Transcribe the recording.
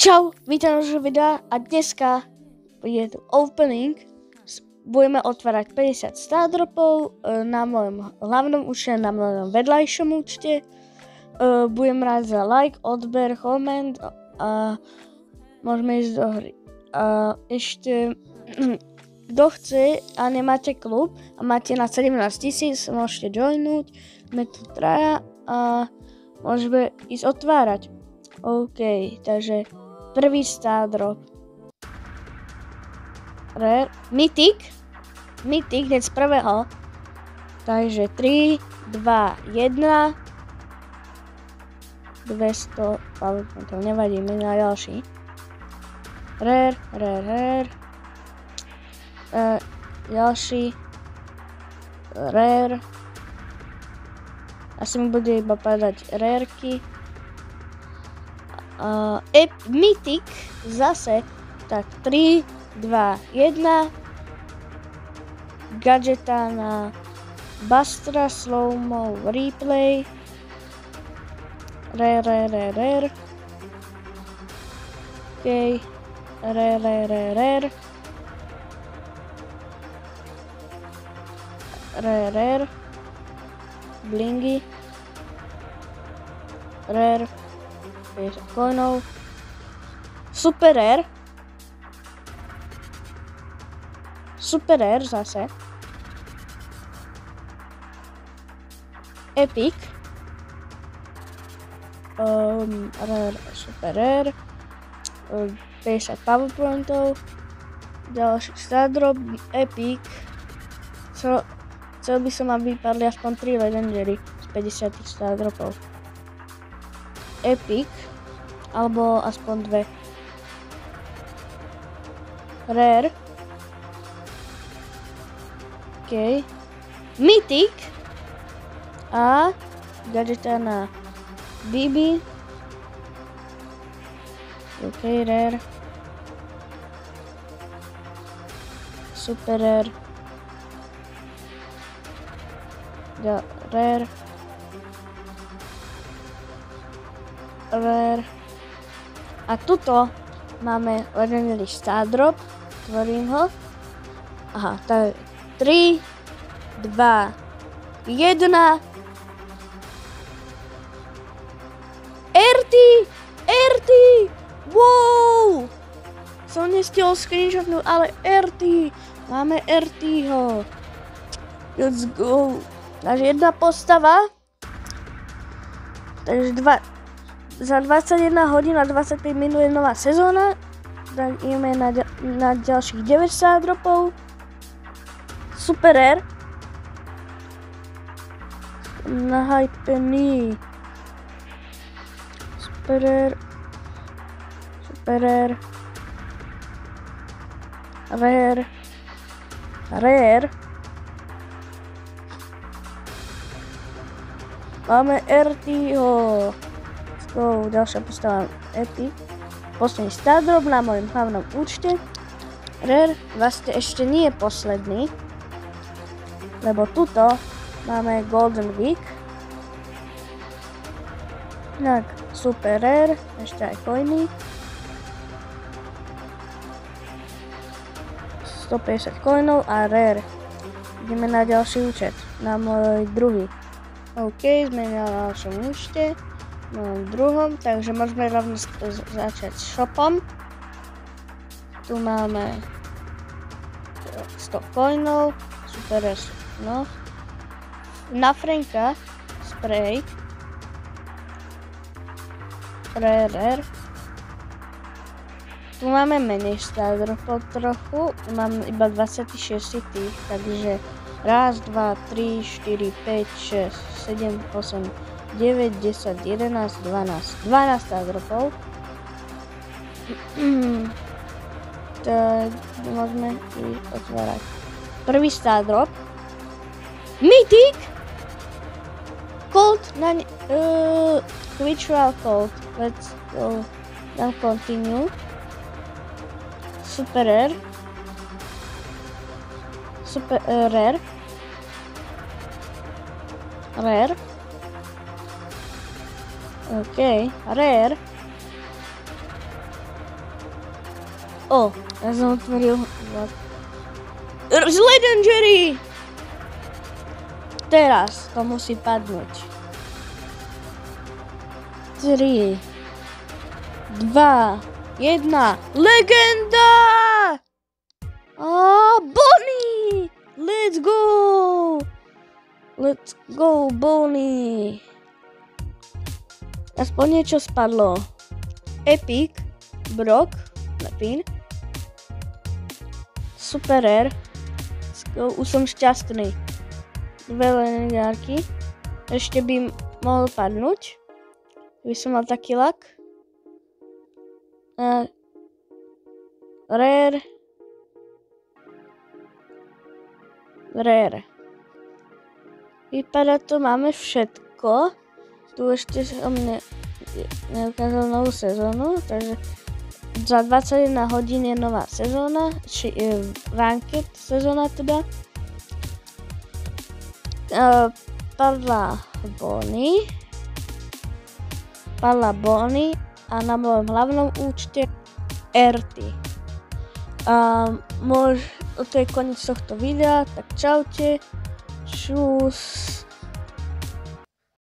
Čau, vítam už videa a dneska je tu opening. Budeme otvárať 50 stardropov na mojom hlavnom účte, na mojom vedľajšom účte. Budem rád za like, odber, koment a môžeme ísť do hry. A ešte, kto chce a nemáte klub a máte na 17 000, môžete joinúť. Sme tu traja a môžeme ísť otvárať. OK, takže prvý stardrop. Rare. Mythic hneď z prvého. Takže 3, 2, 1. 200, ale to nevadí, my na ďalší. Rare. Ďalší. Rare. Asi mi bude iba padať rarky. Mythic zase, tak 3, 2, 1. Gadgetana, Bastra, Slowmo, Replay. Rare. OK. Rare. Blingy. Rare. 50 coinov. Super rare zase. Epic. Rare, super rare. 50 powerpointov. Ďalší stardrop. Epic. Chcel by som, aby vypadli aspoň 3 legendary z 50 stardropov. Epic, alebo aspoň 2. Rare. OK. Mythic. A Gadgetana Bibi. OK, rare. Super rare. Rare. A tuto máme legendary stardrop, tvorím ho. Aha, tak 3, 2, 1. RT! Wow! Som nestihol screenshotnúť, ale RT! Máme RT-ho. Let's go. Takže jedna postava. Takže za 21 hodín a 25 minút je nová sezóna. Tak ideme na ďalších 9 stardropov. Super rare. Nahypený. Super rare. Rare. Máme RT-ho. Ďalšia postava Epic. Posledný stardrop na mojom hlavnom účte. Rare vlastne ešte nie je posledný, lebo tuto máme Golden Week. Tak, super rare, ešte aj coiny. 150 coinov a rare. Ideme na ďalší účet, na môj druhý. OK, sme na ďalšom účte. No, druhom, takže môžeme rovno začať shopom. Tu máme 100 coinov, super, no. Na Franka spray, rare. Tu máme menej stardropov trochu, mám iba 26 tých, takže 1, 2, 3, 4, 5, 6, 7, 8, 9, 10, 11, 12 stardropov. Tak môžeme ich otvárať. Prvý stardrop. Mythic! Colt na Ritual Colt. Let's go. Then continue. Super rare. Rare. OK, rare. Ja som otvoril Legendary! Teraz to musí padnúť. 3, 2, 1, legenda! Bonnie! Let's go! Let's go, Bonnie! Aspoň niečo spadlo. Epic, Brock, Pin. Super rare. Už som šťastný. 2 legendárky. Ešte by mohol padnúť. By som mal taký lak. Rare. Vypadá to, máme všetko. Tu ešte som neukázal novú sezónu, takže za 21 hodín je nová sezóna, či ranked sezóna teda. Padla Bonnie a na mojom hlavnom účte RT. To je koniec tohto videa, tak čaute. Čus.